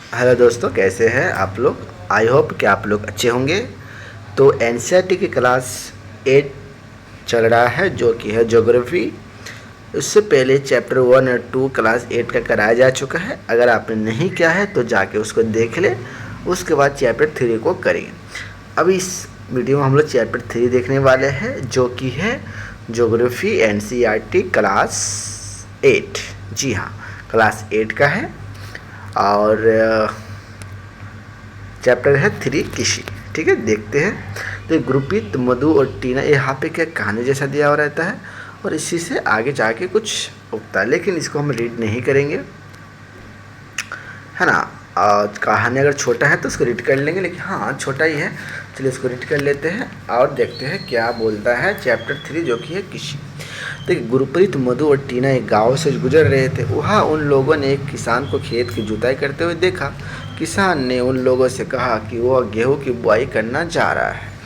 Hello दोस्तों, कैसे हैं आप लोग। आई होप कि आप लोग अच्छे होंगे। तो एनसीईआरटी की क्लास 8 चल रहा है, जो कि है ज्योग्राफी। उससे पहले चैप्टर 1 और 2 क्लास 8 का कराया जा चुका है। अगर आपने नहीं किया है तो जाके उसको देख ले, उसके बाद चैप्टर 3 को करेंगे। अभी इस वीडियो में हम लोग चैप्टर 3 देखने वाले हैं, जो कि है ज्योग्राफी एनसीईआरटी क्लास 8। जी हाँ, क्लास 8 का है। और चैप्टर है 3 कृषि। ठीक है, देखते हैं। तो गुरप्रीत, मधु और टीना, यहाँ पे क्या कहानी जैसा दिया हुआ रहता है और इसी से आगे जाके कुछ उगता है, लेकिन इसको हम रीड नहीं करेंगे, है ना। कहानी अगर छोटा है तो उसको रीड कर लेंगे, लेकिन हाँ छोटा ही है। चलिए इसको रीड कर लेते हैं और देखते हैं क्या बोलता है चैप्टर 3, जो कि है कृषि। देखिए, गुरप्रीत, मधु और टीना एक गांव से गुजर रहे थे। वहाँ उन लोगों ने एक किसान को खेत की जुताई करते हुए देखा। किसान ने उन लोगों से कहा कि वह गेहूं की बुआई करने जा रहा है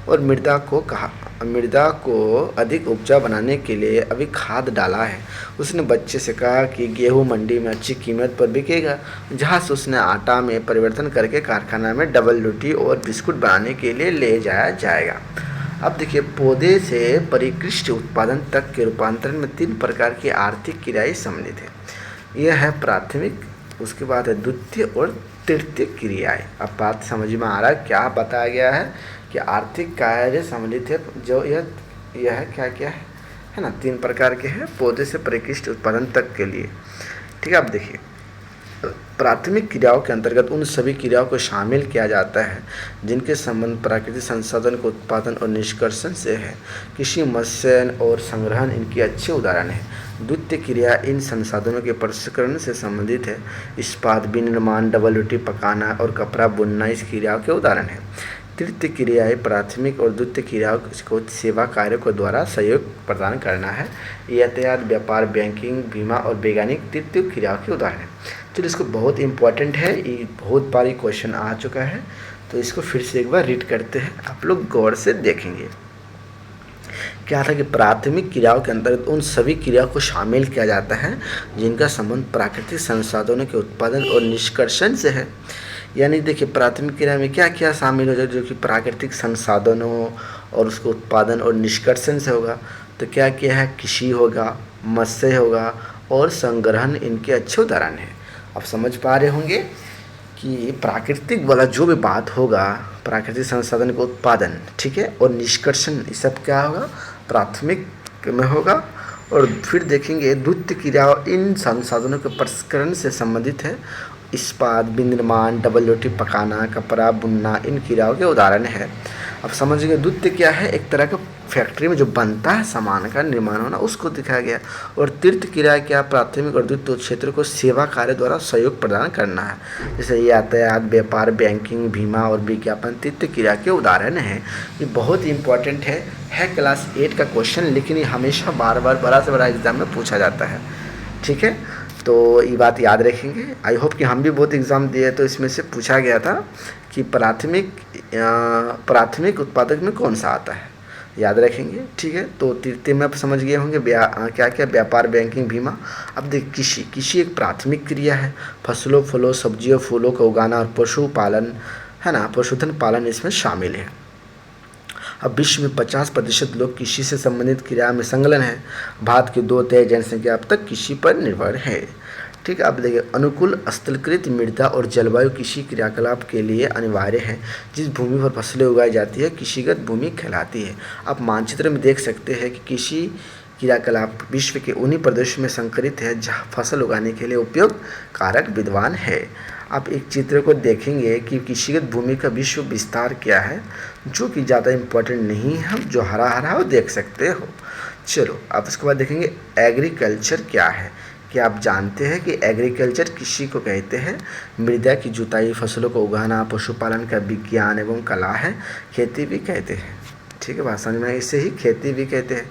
और मृदा को अधिक उपजाऊ बनाने के लिए अभी खाद डाला है। उसने बच्चे से कहा कि गेहूं मंडी में अच्छी कीमत पर बिकेगा, जहां से उसने आटा में परिवर्तन करके कारखाना में डबल रोटी और बिस्कुट बनाने के लिए ले जाया जाएगा। अब देखिए, पौधे से परिकृष्ट उत्पादन तक के रूपांतरण में 3 प्रकार की आर्थिक क्रियाएं सम्मिलित है। यह है प्राथमिक, उसके बाद है द्वितीय और तृतीय क्रियाएं। अब बात समझ में आ रहा है क्या बताया गया है कि आर्थिक कार्य सम्मिलित है, जो यह क्या क्या है ना, 3 प्रकार के हैं पौधे से परिकृष्ट उत्पादन तक के लिए। ठीक है, अब देखिए, प्राथमिक क्रियाओं के अंतर्गत उन सभी क्रियाओं को शामिल किया जाता है जिनके संबंध प्राकृतिक संसाधन के उत्पादन और निष्कर्षण से है। कृषि, मत्स्य और संग्रहण इनकी अच्छे उदाहरण है। द्वितीय क्रिया इन संसाधनों के प्रसंस्करण से संबंधित है। इस्पात, विनिर्माण, डबल रोटी पकाना और कपड़ा बुनना इस क्रियाओं के उदाहरण है। तृतीय क्रियाएं प्राथमिक और द्वितीय क्रियाओं को सेवा कार्यों के द्वारा सहयोग प्रदान करना है। यातायात, व्यापार, बैंकिंग, बीमा और वैज्ञानिक तृतीय क्रियाओं के उदाहरण है। चलिए, इसको बहुत इंपॉर्टेंट है, ये बहुत बार क्वेश्चन आ चुका है, तो इसको फिर से एक बार रीड करते हैं, आप लोग गौर से देखेंगे। क्या था कि प्राथमिक क्रियाओं के अंतर्गत उन सभी क्रियाओं को शामिल किया जाता है जिनका संबंध प्राकृतिक संसाधनों के उत्पादन और निष्कर्षण से है। यानी देखिए, प्राथमिक क्रिया में क्या क्या शामिल हो जाए, जो कि प्राकृतिक संसाधनों और उसको उत्पादन और निष्कर्षण से होगा। तो क्या क्या है, कृषि होगा, मत्स्य होगा और संग्रहण इनके अच्छे उदाहरण हैं। आप समझ पा रहे होंगे कि प्राकृतिक वाला जो भी बात होगा, प्राकृतिक संसाधन का उत्पादन, ठीक है, और निष्कर्षण, ये सब क्या होगा, प्राथमिक में होगा। और फिर देखेंगे द्वितीय क्रिया इन संसाधनों के प्रसंस्करण से संबंधित है। इस्पात, विनिर्माण, डबल रोटी पकाना, कपड़ा बुनना इन क्रियाओं के उदाहरण है। अब समझिए, द्वितीय क्या है, एक तरह का फैक्ट्री में जो बनता है सामान का निर्माण होना, उसको दिखाया गया। और तृतीय क्रिया क्या, प्राथमिक और द्वितीय क्षेत्र को सेवा कार्य द्वारा सहयोग प्रदान करना है। जैसे यातायात, व्यापार, बैंकिंग, बीमा और विज्ञापन तृतीय क्रिया के उदाहरण हैं। ये बहुत इंपॉर्टेंट है क्लास 8 का क्वेश्चन, लेकिन ये हमेशा बार बार बड़ा से बड़ा एग्जाम में पूछा जाता है। ठीक है, तो ये बात याद रखेंगे। आई होप कि हम भी बहुत एग्ज़ाम दिए, तो इसमें से पूछा गया था कि प्राथमिक उत्पादक में कौन सा आता है, याद रखेंगे। ठीक है, तो तृतीय में आप समझ गए होंगे क्या क्या, व्यापार, बैंकिंग, बीमा। अब देखिए, कृषि एक प्राथमिक क्रिया है। फसलों, फलों, सब्जियों, फूलों का उगाना और पशुपालन, है ना, पशुधन पालन इसमें शामिल है। अब विश्व में 50% लोग कृषि से संबंधित क्रिया में संलग्न हैं। भारत की 2/3 जनसंख्या अब तक कृषि पर निर्भर है। ठीक है, अब देखिए, अनुकूल स्थलकृत मृदा और जलवायु कृषि क्रियाकलाप के लिए अनिवार्य है। जिस भूमि पर फसलें उगाई जाती है कृषिगत भूमि कहलाती है। आप मानचित्र में देख सकते हैं कि कृषि क्रियाकलाप विश्व के उन्हीं प्रदेशों में संकलित है जहाँ फसल उगाने के लिए उपयोग कारक विद्वान है। आप एक चित्र को देखेंगे कि कृषिगत भूमि का विश्व विस्तार क्या है, जो कि ज़्यादा इम्पोर्टेंट नहीं है, हम जो हरा हरा हो देख सकते हो। चलो, आप इसके बाद देखेंगे एग्रीकल्चर क्या है। क्या आप जानते हैं कि एग्रीकल्चर कृषि को कहते हैं। मृदा की जुताई, फसलों को उगाना, पशुपालन का विज्ञान एवं कला है। खेती भी कहते हैं। ठीक है, बात समझ में, इसे ही खेती भी कहते हैं।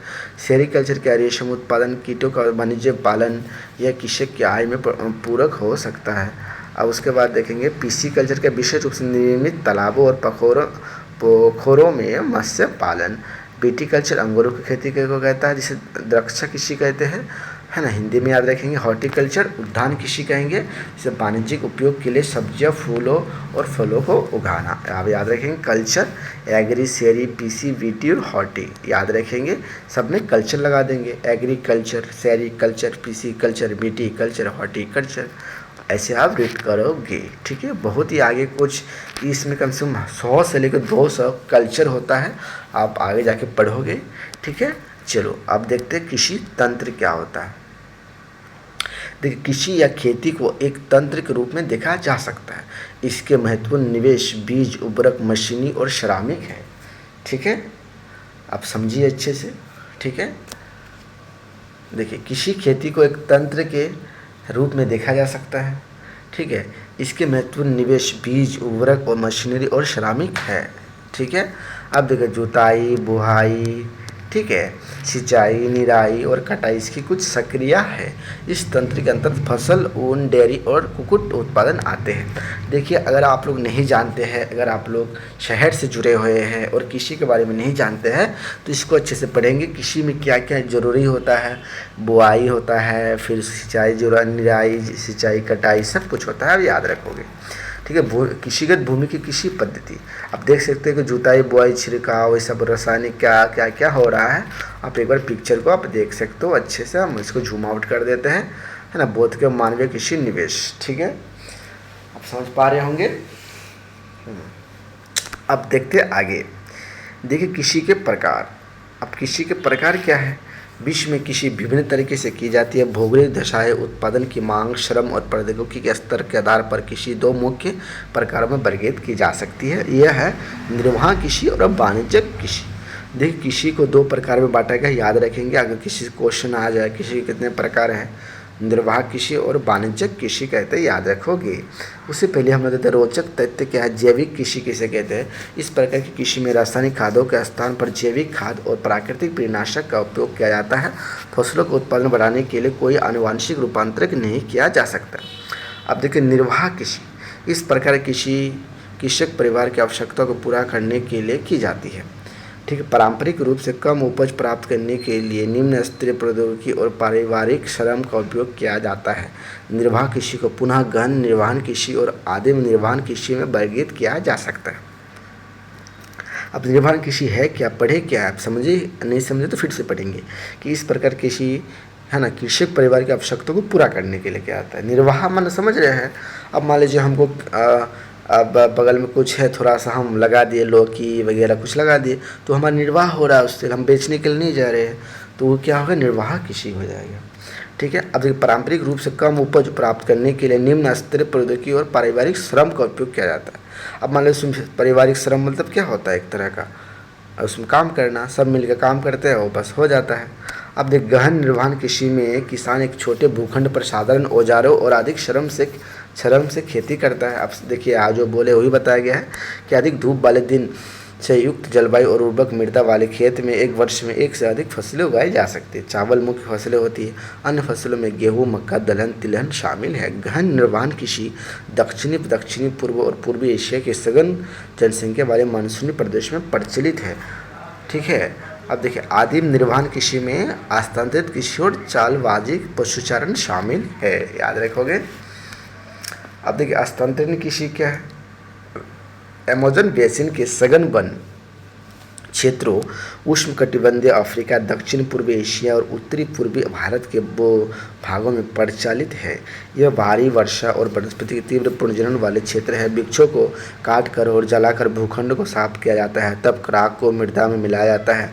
सेरिकल्चर क्या, रेशम उत्पादन, कीटों का वाणिज्य पालन, यह कृषक की आय में पूरक हो सकता है। अब उसके बाद देखेंगे पिस्सीकल्चर का विशेष रूप से निर्मित तालाबों और पोखरों में मत्स्य पालन। विटीकल्चर अंगूरों की खेती को कहता है, जिसे द्राक्षा कृषि कहते हैं, है ना, हिंदी में याद रखेंगे हॉर्टिकल्चर, उद्यान कृषि कहेंगे, इसे वाणिज्यिक उपयोग के लिए सब्जियां, फूलों और फलों को उगाना। आप याद रखेंगे कल्चर, एग्री, शेरी, पीसी, वीटी और हॉर्टी, याद रखेंगे, सब में कल्चर लगा देंगे, एग्रीकल्चर, शेरी culture, PC culture, VT culture, horticulture, ऐसे आप रीड करोगे। ठीक है, बहुत ही आगे कुछ इसमें कम से कम 100 से लेकर 200 कल्चर होता है, आप आगे जाके पढ़ोगे। ठीक है, चलो अब देखते हैं कृषि तंत्र क्या होता है। देखिए, कृषि या खेती को एक तंत्र के रूप में देखा जा सकता है। इसके महत्वपूर्ण निवेश बीज, उर्वरक, मशीनी और श्रमिक है। ठीक है, आप समझिए अच्छे से। ठीक है, देखिए कृषि खेती को एक तंत्र के रूप में देखा जा सकता है। ठीक है, इसके महत्वपूर्ण निवेश बीज, उर्वरक और मशीनरी और श्रमिक है। ठीक है, अब देखिए जुताई, बुआई, ठीक है, सिंचाई, निराई और कटाई इसकी कुछ सक्रिया है। इस तंत्र के अंतर्गत फसल, ऊन, डेयरी और कुक्कुट उत्पादन आते हैं। देखिए, अगर आप लोग नहीं जानते हैं, अगर आप लोग शहर से जुड़े हुए हैं और कृषि के बारे में नहीं जानते हैं, तो इसको अच्छे से पढ़ेंगे। कृषि में क्या क्या ज़रूरी होता है, बुआई होता है, फिर सिंचाई, निराई, सिंचाई, कटाई, सब कुछ होता है, अब याद रखोगे। ठीक है, कृषिगत भूमि की कृषि पद्धति, आप देख सकते हैं कि जुताई, बुआई, छिड़काव, ये सब रासायनिक क्या क्या क्या हो रहा है। आप एक बार पिक्चर को आप देख सकते हो अच्छे से। हम इसको जूम आउट कर देते हैं, है ना, बोध के मानवीय कृषि निवेश। ठीक है, आप समझ पा रहे होंगे। अब देखते हैं आगे। देखिए कृषि के प्रकार, अब कृषि के प्रकार क्या है। विश्व में कृषि विभिन्न तरीके से की जाती है। भौगोलिक दशाएं, उत्पादन की मांग, श्रम और प्रौद्योगिकी के स्तर के आधार पर कृषि दो मुख्य प्रकारों में वर्गीकृत की जा सकती है। यह है निर्वाह कृषि और वाणिज्यिक कृषि। देखिए कृषि को दो प्रकार में बांटा गया, याद रखेंगे। अगर किसी क्वेश्चन आ जाए कृषि के कितने प्रकार हैं, निर्वाह कृषि और वाणिज्यिक कृषि कहते हैं, याद रखोगे। उससे पहले हम लोग रोचक तथ्य क्या है, जैविक कृषि किसे कहते हैं। इस प्रकार की कृषि में रासायनिक खादों के स्थान पर जैविक खाद और प्राकृतिक कीटनाशक का उपयोग किया जाता है। फसलों का उत्पादन बढ़ाने के लिए कोई आनुवंशिक रूपांतरण नहीं किया जा सकता। अब देखिए निर्वाह कृषि, इस प्रकार कृषि कृषक परिवार की आवश्यकताओं को पूरा करने के लिए की जाती है। ठीक है, पारंपरिक रूप से कम उपज प्राप्त करने के लिए निम्न स्तरीय प्रौद्योगिकी और पारिवारिक श्रम का उपयोग किया जाता है। निर्वाह कृषि को पुनः गहन निर्वहन कृषि और आदिम निर्वहन कृषि में वर्गीकृत किया जा सकता है। अब निर्वहन कृषि है क्या, पढ़े क्या, आप समझे, नहीं समझे तो फिर से पढ़ेंगे कि इस प्रकार कृषि है ना कृषक परिवार की आवश्यकताओं को पूरा करने के लिए क्या आता है। निर्वाह मन समझ रहे हैं। अब मान लीजिए हमको अब बगल में कुछ है, थोड़ा सा हम लगा दिए, लौकी वगैरह कुछ लगा दिए, तो हमारा निर्वाह हो रहा है, उससे हम बेचने के लिए नहीं जा रहे हैं, तो वो क्या होगा, निर्वाह कृषि हो जाएगा। ठीक है, अब देखिए पारंपरिक रूप से कम उपज प्राप्त करने के लिए निम्न स्तरीय प्रौद्योगिकी और पारिवारिक श्रम का उपयोग किया जाता है। अब मान लीजिए पारिवारिक श्रम मतलब क्या होता है, एक तरह का उसमें काम करना, सब मिलकर काम करते हैं, वो बस हो जाता है। अब देख गहन निर्वहन कृषि में किसान एक छोटे भूखंड पर साधारण औजारों और अधिक श्रम से खेती करता है। अब देखिए आज जो बोले वही बताया गया है कि अधिक धूप वाले दिन से युक्त जलवायु और उर्वरक मृदा वाले खेत में एक वर्ष में एक से अधिक फसलें उगाई जा सकती है। चावल मुख्य फसलें होती है, अन्य फसलों में गेहूँ, मक्का, दलहन, तिलहन शामिल है। गहन निर्वहन कृषि दक्षिणी पूर्व और पूर्वी एशिया के सघन जनसंख्या वाले मानसूनी प्रदेश में प्रचलित है। ठीक है, अब देखिए आदिम निर्वहन कृषि में हस्तांतरित कृषि और चालबाजी पशुचारण शामिल है, याद रखोगे। अब देखिए हस्तांतरण कृषि क्या है, अमेज़न बेसिन के सघन वन क्षेत्रों, उष्णकटिबंधीय अफ्रीका, दक्षिण पूर्वी एशिया और उत्तरी पूर्वी भारत के भागों में प्रचलित है। यह भारी वर्षा और वनस्पति के तीव्र पुनर्जनन वाले क्षेत्र है। वृक्षों को काटकर और जलाकर भूखंड को साफ किया जाता है, तब राख को मृदा में मिलाया जाता है,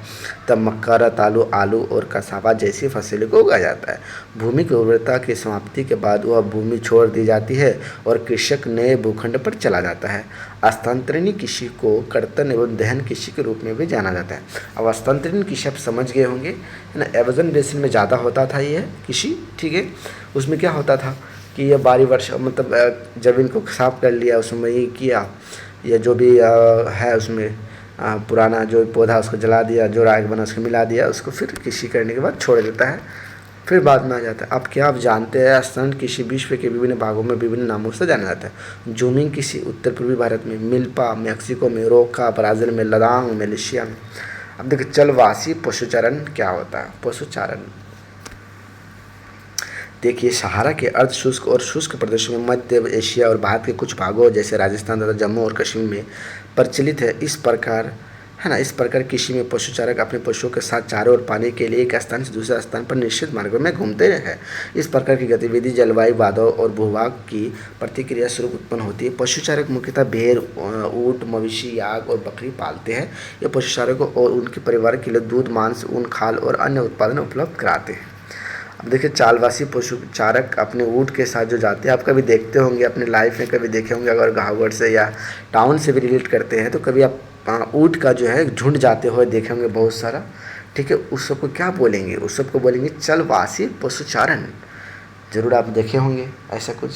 तब मक्का, रतालू, आलू और कसावा जैसी फसलों को उगाया जाता है। भूमि की उर्वरता की समाप्ति के बाद वह भूमि छोड़ दी जाती है और कृषक नए भूखंड पर चला जाता है। हस्तांतरणीय कृषि को कर्तन एवं दहन कृषि के रूप में भी जाना जाता है। अब हस्तांतरणीय कृषि आप समझ गए होंगे, है ना, अमेज़न बेसिन में ज़्यादा होता था ये कृषि। ठीक है, उसमें क्या होता था कि ये भारी वर्षा मतलब ज़मीन को साफ कर लिया, उसमें ये किया, या जो भी है उसमें पुराना जो पौधा उसको जला दिया, जो राख बना उसको मिला दिया, उसको फिर कृषि करने के बाद छोड़ देता है, फिर बाद में आ जाता है। अब क्या आप जानते हैं हस्तांतरण कृषि विश्व के विभिन्न भागों में विभिन्न नामों से जाना जाता है। जूमिंग कृषि उत्तर पूर्वी भारत में, मिल्पा मैक्सिको में, रोका ब्राज़ील में, लदांग मलेशिया में। अब देखिए चलवासी पशुचारण क्या होता है, पशुचारण देखिए, सहारा के अर्ध शुष्क और शुष्क प्रदेशों में, मध्य एशिया और भारत के कुछ भागों जैसे राजस्थान तथा जम्मू और कश्मीर में प्रचलित है। इस प्रकार है ना, इस प्रकार कृषि में पशुचारक अपने पशुओं के साथ चारे और पानी के लिए एक स्थान से दूसरे स्थान पर निश्चित मार्गों में घूमते हैं। इस प्रकार की गतिविधि जलवायु बाधाओं और भूभाग की प्रतिक्रिया स्वरूप उत्पन्न होती है। पशुचारक मुख्यतः भेड़, ऊँट, मवेशी, याक और बकरी पालते हैं। ये पशुचारकों और उनके परिवार के लिए दूध, मांस, ऊन, खाल और अन्य उत्पादन उपलब्ध कराते हैं। अब देखिए, चालवासी पशुचारक अपने ऊँट के साथ जो जाते हैं, आप कभी देखते होंगे अपने लाइफ में, कभी देखे होंगे, अगर गाँव से या टाउन से भी रिलेट करते हैं तो कभी आप ऊँट का जो है झुंड जाते हुए देखे होंगे बहुत सारा। ठीक है, उस सबको क्या बोलेंगे? उस सबको बोलेंगे चलवासी पशुचारण। जरूर आप देखे होंगे ऐसा कुछ।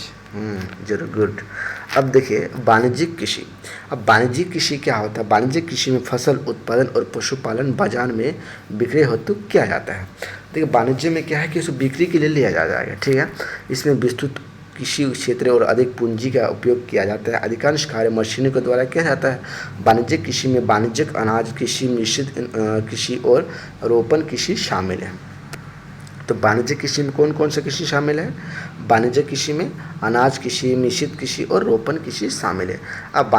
जरूर, गुड। अब देखिए, वाणिज्यिक कृषि। अब वाणिज्यिक कृषि क्या होता है? वाणिज्यिक कृषि में फसल उत्पादन और पशुपालन बाजार में बिक्री हेतु किया जाता है। देखिए, वाणिज्य में क्या है कि इसको बिक्री के लिए लिया जाएगा। ठीक है, इसमें विस्तृत कृषि क्षेत्र और अधिक पूंजी का उपयोग किया जाता है। अधिकांश कार्य मशीनों के द्वारा किया जाता है। वाणिज्यिक कृषि में वाणिज्यिक अनाज कृषि, मिश्रित कृषि और रोपण कृषि शामिल है। तो वाणिज्यिक कृषि में कौन कौन सा कृषि शामिल है? वाणिज्यिक कृषि में अनाज कृषि, मिश्रित कृषि और रोपण कृषि शामिल है। अब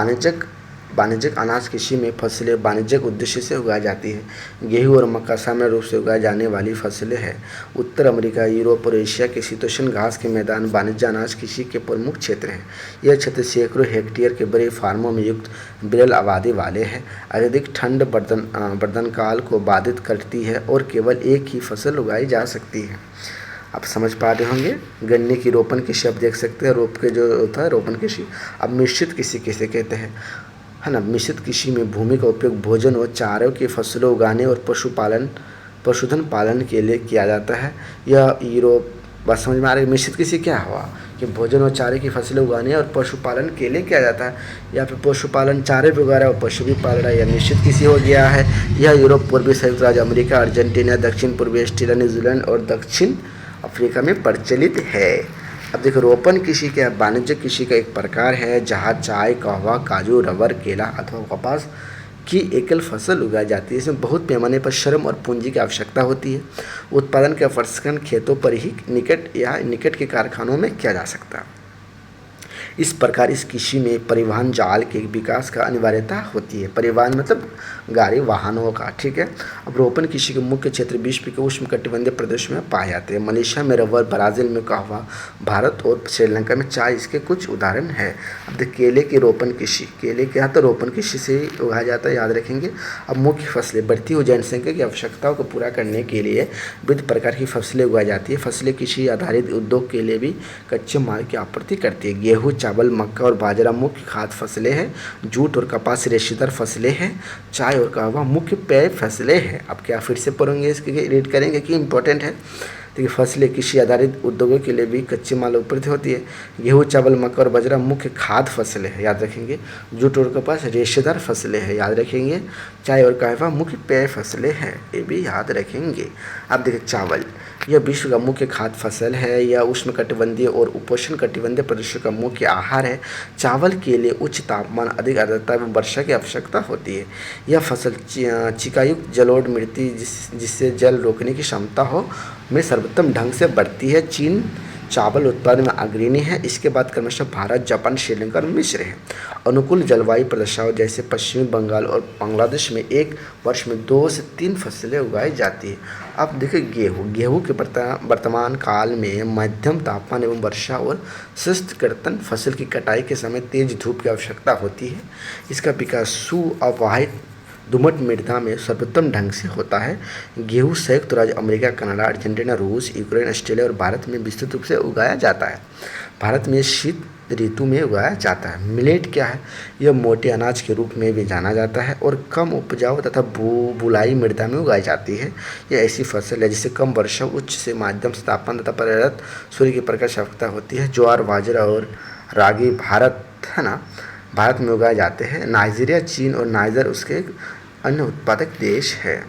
वाणिज्यिक अनाज कृषि में फसलें वाणिज्यिक उद्देश्य से उगाई जाती है। गेहूं और मक्का सामान्य रूप से उगाई जाने वाली फसलें हैं। उत्तर अमेरिका, यूरोप और एशिया के शीतोष्ण घास के मैदान वाणिज्य अनाज कृषि के प्रमुख क्षेत्र हैं। यह क्षेत्र सैकड़ों हेक्टेयर के बड़े फार्मों में युक्त विरल आबादी वाले हैं। अत्यधिक ठंड वर्धनकाल को बाधित करती है और केवल एक ही फसल उगाई जा सकती है। आप समझ पा रहे होंगे। गन्ने की रोपण कृषि आप देख सकते हैं, रोप के जो होता है रोपण कृषि। अब मिश्रित कृषि किसे कहते हैं? है ना, मिश्रित कृषि में भूमि का उपयोग भोजन और चारे की फसलों उगाने और पशुधन पालन के लिए किया जाता है। यह यूरोप, बात समझ में आ रही है? मिश्रित कृषि क्या हुआ कि भोजन और चारे की फसलें उगाने और पशुपालन के लिए किया जाता है। या फिर पशुपालन चारे भी उगा रहा है और पशु भी पाल रहा है, यह मिश्रित कृषि हो गया है। यह यूरोप, पूर्वी संयुक्त राज्य अमेरिका, अर्जेंटीना, दक्षिण पूर्वी ऑस्ट्रेलिया, न्यूजीलैंड और दक्षिण अफ्रीका में प्रचलित है। अब देखो, रोपण कृषि क्या है? वाणिज्य कृषि का एक प्रकार है जहाँ चाय, कहवा, काजू, रबर, केला अथवा कपास की एकल फसल उगाई जाती है। इसमें बहुत पैमाने पर श्रम और पूंजी की आवश्यकता होती है। उत्पादन का प्रसंस्करण खेतों पर ही निकट के कारखानों में किया जा सकता है। इस प्रकार इस कृषि में परिवहन जाल के विकास का अनिवार्यता होती है। परिवहन मतलब गाड़ी, वाहनों का। ठीक है। अब रोपण कृषि के मुख्य क्षेत्र विश्व के उष्णकटिबंधीय प्रदेश में पाए जाते हैं। मलेशिया में रबर, ब्राज़ील में कहवा, भारत और श्रीलंका में चाय इसके कुछ उदाहरण हैं। अब देखिए, केले की रोपण कृषि। केले क्या तो रोपण कृषि से ही उगाया जाता है, याद रखेंगे। अब मुख्य फसलें। बढ़ती हुई जनसंख्या की आवश्यकताओं को पूरा करने के लिए विविध प्रकार की फसलें उगाई जाती है। फसलें कृषि आधारित उद्योग के लिए भी कच्चे माल की आपूर्ति करती है। गेहूँ, चावल, मक्का और बाजरा मुख्य खाद्य फसलें हैं। जूट और कपास रेशेदार फसलें हैं। चाय और कहवा मुख्य पेय फसलें हैं। अब क्या फिर से पढ़ेंगे, इसके रीड करेंगे कि इंपॉर्टेंट है। देखिए, फसलें कृषि आधारित उद्योगों के लिए भी कच्चे माल उपलब्ध होती है। गेहूँ, चावल, मक्का और बाजरा मुख्य खाद्य फसलें हैं, याद रखेंगे। जूट और कपास रेशेदार फसलें हैं, याद रखेंगे। चाय और कहवा मुख्य पेय फसलें हैं, ये भी याद रखेंगे। अब देखिए, चावल यह विश्व का मुख्य खाद्य फसल है। यह उष्णकटिबंधीय और उपोष्ण कटिबंधीय प्रदेशों का मुख्य आहार है। चावल के लिए उच्च तापमान, अधिक आर्द्रता एवं वर्षा की आवश्यकता होती है। यह फसल चिकायुक्त जलोढ़ मिट्टी जिससे जल रोकने की क्षमता हो में सर्वोत्तम ढंग से बढ़ती है। चीन चावल उत्पादन में अग्रणी है। इसके बाद क्रमशः भारत, जापान, श्रीलंका और मिस्र है। अनुकूल जलवायु प्रदेशों जैसे पश्चिमी बंगाल और बांग्लादेश में एक वर्ष में 2 से 3 फसलें उगाई जाती है। अब देखिए, गेहूँ के वर्तमान काल में मध्यम तापमान एवं वर्षा और शुष्क कर्तन फसल की कटाई के समय तेज धूप की आवश्यकता होती है। इसका विकास सुअववाहित दोमट मृदा में सर्वोत्तम ढंग से होता है। गेहूँ संयुक्त राज्य अमेरिका, कनाडा, अर्जेंटीना, रूस, यूक्रेन, ऑस्ट्रेलिया और भारत में विस्तृत रूप से उगाया जाता है। भारत में शीत ऋतु में उगाया जाता है। मिलेट क्या है? यह मोटे अनाज के रूप में भी जाना जाता है और कम उपजाऊ तथा बुलाई मृदा में उगाई जाती है। यह ऐसी फसल है जिसे कम वर्षा, उच्च से मध्यम तापमान तथा पर्याप्त सूर्य की प्रकाश आवश्यकता होती है। ज्वार, बाजरा और रागी भारत में उगाए जाते हैं। नाइजीरिया, चीन और नाइजर उसके अन्य उत्पादक देश है।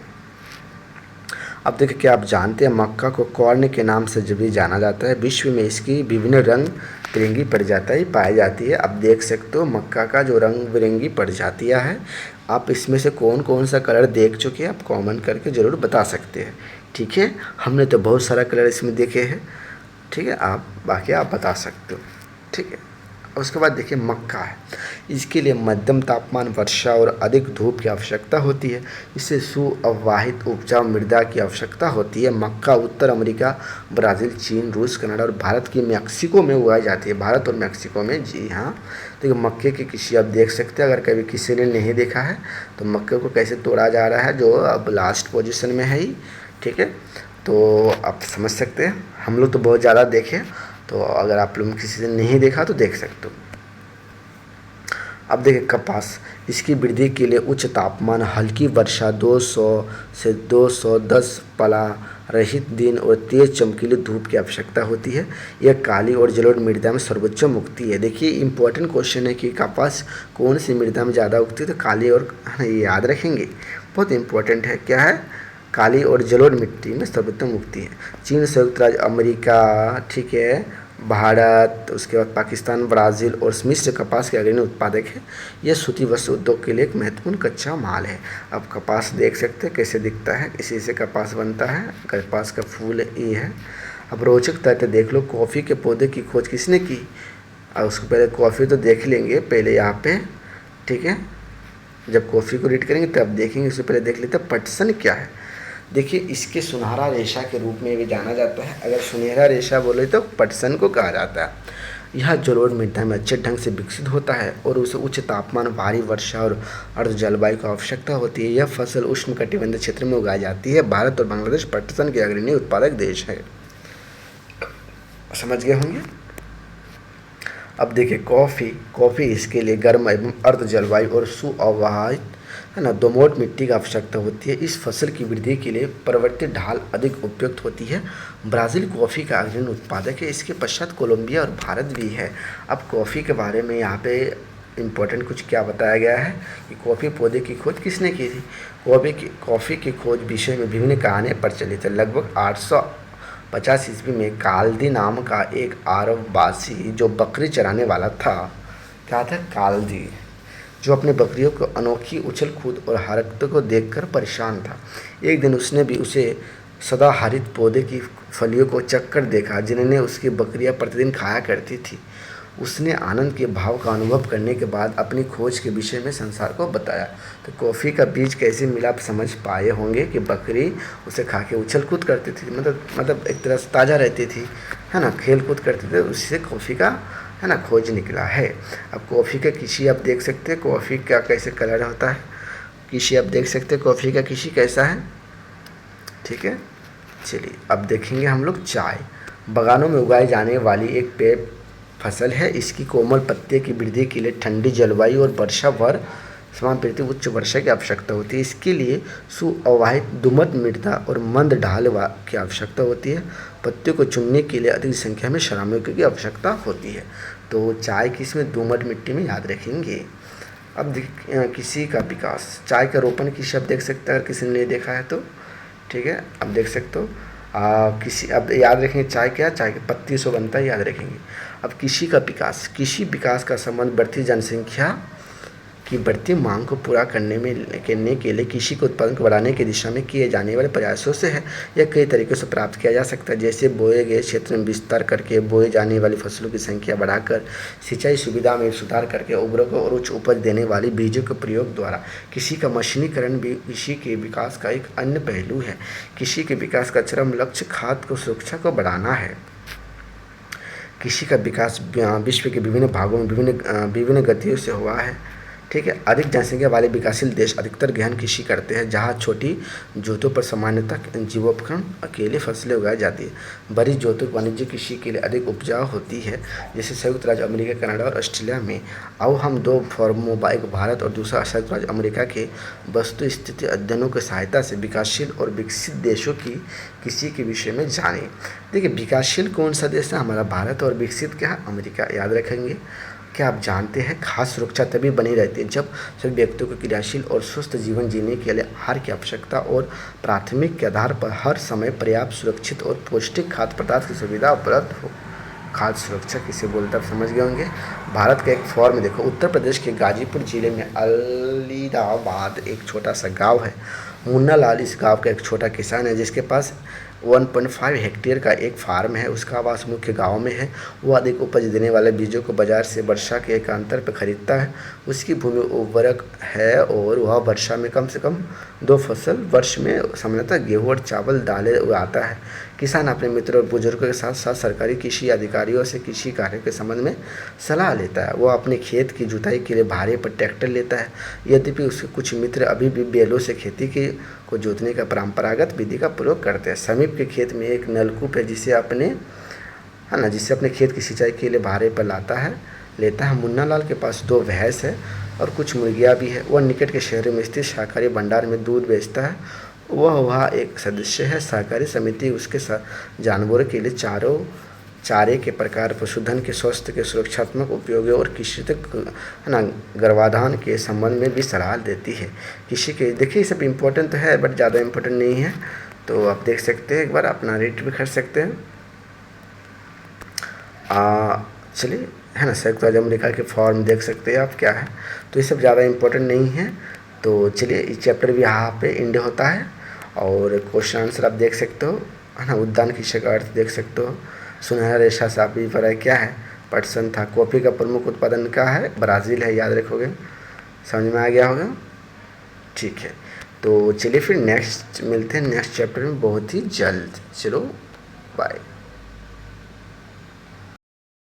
अब देखिए, क्या आप जानते हैं मक्का को कॉर्न के नाम से भी जाना जाता है। विश्व में इसकी विभिन्न रंग बिरंगी प्रजातियाँ पाई जाती है। आप देख सकते हो मक्का का जो रंग बिरंगी प्रजातियाँ हैं, आप इसमें से कौन कौन सा कलर देख चुके हैं, आप कमेंट करके ज़रूर बता सकते हैं। ठीक है, हमने तो बहुत सारा कलर इसमें देखे हैं। ठीक है, आप बाकी आप बता सकते हो। ठीक है, उसके बाद देखिए मक्का है। इसके लिए मध्यम तापमान, वर्षा और अधिक धूप की आवश्यकता होती है। इसे सुअववाहित उपजाऊ मृदा की आवश्यकता होती है। मक्का उत्तर अमेरिका, ब्राज़ील, चीन, रूस, कनाडा और भारत की मैक्सिको में उगाई जाती है। भारत और मैक्सिको में, जी हाँ। देखिए मक्के की कृषि आप देख सकते हैं, अगर कभी किसी ने नहीं देखा है तो मक्के को कैसे तोड़ा जा रहा है, जो अब लास्ट पोजीशन में है ही। ठीक है, तो आप समझ सकते हैं। हम लोग तो बहुत ज़्यादा देखे, तो अगर आप लोग किसी ने नहीं देखा तो देख सकते हो। अब देखिए कपास। इसकी वृद्धि के लिए उच्च तापमान, हल्की वर्षा, 200 से 210 पला रहित दिन और तेज चमकीली धूप की आवश्यकता होती है। यह काली और जलोढ़ मृदा में सर्वोच्च उगती है। देखिए इंपॉर्टेंट क्वेश्चन है कि कपास कौन सी मृदा में ज़्यादा उगती है, तो काली और, ये याद रखेंगे, बहुत इंपॉर्टेंट है। क्या है? काली और जलोढ़ मिट्टी में सर्वोत्तम उगती है। चीन, संयुक्त राज्य अमेरिका, ठीक है, भारत, उसके बाद पाकिस्तान, ब्राज़ील और मिस्र कपास के अग्रणी उत्पादक है। यह सूती वस्त्र उद्योग के लिए एक महत्वपूर्ण कच्चा माल है। अब कपास देख सकते हैं कैसे दिखता है, इसी से कपास बनता है। कपास का फूल ये है। अब रोचक तथ्य देख लो, कॉफ़ी के पौधे की खोज किसने की? और उसको पहले कॉफ़ी तो देख लेंगे पहले यहाँ पे, ठीक है। जब कॉफ़ी को रीड करेंगे तब देखेंगे, उससे पहले देख लेते हैं पटसन क्या है। देखिए इसके सुनहरा रेशा के रूप में भी जाना जाता है। अगर सुनहरा रेशा बोले तो पटसन को कहा जाता है। यह जलोढ़ मृदा में अच्छे ढंग से विकसित होता है और उसे उच्च तापमान, भारी वर्षा और अर्ध जलवायु की आवश्यकता होती है। यह फसल उष्णकटिबंधीय क्षेत्र में उगाई जाती है। भारत और बांग्लादेश पटसन के अग्रणी उत्पादक देश है। समझ गए होंगे। अब देखिए कॉफ़ी इसके लिए गर्म एवं अर्ध जलवायु और सुअववाहित, है ना, दोमट मिट्टी की आवश्यकता होती है। इस फसल की वृद्धि के लिए पर्वतीय ढाल अधिक उपयुक्त होती है। ब्राज़ील कॉफ़ी का अग्रणी उत्पादक है। इसके पश्चात कोलंबिया और भारत भी है। अब कॉफ़ी के बारे में यहाँ पे इम्पोर्टेंट कुछ क्या बताया गया है कि कॉफ़ी पौधे की खोज किसने की थी। कॉफ़ी की खोज विषय में विभिन्न कहानियाँ प्रचलित है। लगभग 850 ईस्वी में काल्दी नाम का एक अरबवासी जो बकरी चराने वाला था, क्या था? काल्दी, जो अपने बकरियों को अनोखी उछल कूद और हरकतों को देखकर परेशान था। एक दिन उसने भी उसे सदाहरित पौधे की फलियों को चखकर देखा जिन्हें उसकी बकरियां प्रतिदिन खाया करती थी। उसने आनंद के भाव का अनुभव करने के बाद अपनी खोज के विषय में संसार को बताया। तो कॉफ़ी का बीज कैसे मिला आप समझ पाए होंगे कि बकरी उसे खा के उछल कूद करती थी, मतलब एक तरह से ताज़ा रहती थी, है ना, खेल कूद करती थी। उससे कॉफ़ी का, है ना, खोज निकला है। अब कॉफ़ी का कृषि आप देख सकते हैं, कॉफ़ी का कैसे कलर होता है। कृषि आप देख सकते हैं कॉफ़ी का कृषि कैसा है। ठीक है, चलिए अब देखेंगे हम लोग चाय। बागानों में उगाई जाने वाली एक पेय फसल है। इसकी कोमल पत्ते की वृद्धि के लिए ठंडी जलवायु और वर्षा भर समान प्रति उच्च वर्षा की आवश्यकता होती है। इसके लिए सुअववाहित दोमट मृदा और मंद ढाल की आवश्यकता होती है। पत्तियों को चुनने के लिए अधिक संख्या में श्रमिकों की आवश्यकता होती है। तो चाय किसमें? दोमट मिट्टी में, याद रखेंगे। अब किसी का विकास, चाय का रोपण कृषि आप देख सकते हैं अगर किसी ने नहीं देखा है तो, ठीक है, अब देख सकते हो। अब याद रखेंगे चाय क्या, चाय की पत्ती से बनता है, याद रखेंगे। अब कृषि का विकास, कृषि विकास का संबंध बढ़ती जनसंख्या की बढ़ती मांग को पूरा करने के लिए कृषि के उत्पादन को बढ़ाने की दिशा में किए जाने वाले प्रयासों से है। यह कई तरीकों से प्राप्त किया जा सकता है, जैसे बोए गए क्षेत्र में विस्तार करके, बोए जाने वाली फसलों की संख्या बढ़ाकर, सिंचाई सुविधा में सुधार करके, उर्वरकों और उच्च उपज देने वाली बीजों के प्रयोग द्वारा। कृषि का मशीनीकरण भी कृषि के विकास का एक अन्य पहलू है। कृषि के विकास का चरम लक्ष्य खाद्य को सुरक्षा को बढ़ाना है। कृषि का विकास विश्व के विभिन्न भागों में विभिन्न गतियों से हुआ है। ठीक है, अधिक जनसंख्या वाले विकासशील देश अधिकतर गहन कृषि करते हैं, जहाँ छोटी जोतों पर सामान्यतः जीवोपकरण अकेले फसलें उगाई जाती है। बड़ी जोतों वाणिज्य कृषि के लिए अधिक उपजाऊ होती है, जैसे संयुक्त राज्य अमेरिका, कनाडा और ऑस्ट्रेलिया में। अब हम दो फॉर्मों, एक भारत और दूसरा संयुक्त राज्य अमेरिका के वस्तु स्थिति अध्ययनों की सहायता से विकासशील और विकसित देशों की कृषि के विषय में जानें। देखिए विकासशील कौन सा देश है? हमारा भारत। और विकसित क्या है? अमेरिका, याद रखेंगे। क्या आप जानते हैं खाद्य सुरक्षा तभी बनी रहती है जब सभी व्यक्तियों को क्रियाशील और स्वस्थ जीवन जीने के लिए आहार की आवश्यकता और प्राथमिक के आधार पर हर समय पर्याप्त, सुरक्षित और पौष्टिक खाद्य पदार्थ की सुविधा उपलब्ध हो। खाद्य सुरक्षा किसे बोलते हैं आप समझ गए होंगे। भारत का एक फॉर्म देखो, उत्तर प्रदेश के गाजीपुर जिले में अलीदाबाद एक छोटा सा गाँव है। मुन्ना लाल इस गाँव का एक छोटा किसान है जिसके पास 1.5 हेक्टेयर का एक फार्म है, उसका आवास मुख्य गांव में है। वो अधिक उपज देने वाले बीजों को बाजार से वर्षा के एकांतर पर खरीदता है। उसकी भूमि उर्वरक है और वह वर्षा में कम से कम 2 फसल वर्ष में सामान्यतः गेहूँ और चावल दालें उगाता है। किसान अपने मित्रों और बुजुर्गों के साथ साथ सरकारी कृषि अधिकारियों से कृषि कार्य के संबंध में सलाह लेता है। वो अपने खेत की जुताई के लिए भाड़े पर ट्रैक्टर लेता है। यद्यपि उसके कुछ मित्र अभी भी बैलों से खेती की को जोतने का परंपरागत विधि का प्रयोग करते हैं। समीप के खेत में एक नलकूप है जिसे अपने खेत की सिंचाई के लिए भाड़े पर लेता है। मुन्ना लाल के पास 2 भैंस है और कुछ मुर्गियाँ भी है। वह निकट के शहर में स्थित सहकारी भंडार में दूध बेचता है। वह वहाँ एक सदस्य है। सहकारी समिति उसके जानवरों के लिए चारे के प्रकार, पशुधन के स्वास्थ्य के सुरक्षात्मक उपयोगों और गर्भाधान के संबंध में भी सलाह देती है। कृषि के देखिए सब इम्पोर्टेंट तो है बट ज़्यादा इम्पोर्टेंट नहीं है, तो आप देख सकते हैं, एक बार अपना रेट भी कर सकते हैं। चलिए है ना, संयुक्त राज्य अमेरिका के फॉर्म देख सकते हैं आप क्या है, तो ये सब ज़्यादा इम्पोर्टेंट नहीं है। तो चलिए इस चैप्टर भी यहाँ पे एंड होता है और क्वेश्चन आंसर आप देख सकते हो, है ना। उद्यान कृषि का अर्थ देख सकते हो। सुनहरा रेशा सापी पर है क्या है, पटसन था। कॉफ़ी का प्रमुख उत्पादन क्या है, ब्राज़ील है, याद रखोगे। समझ में आ गया होगा, ठीक है। तो चलिए फिर नेक्स्ट मिलते हैं नेक्स्ट चैप्टर में बहुत ही जल्द। चलो बाय।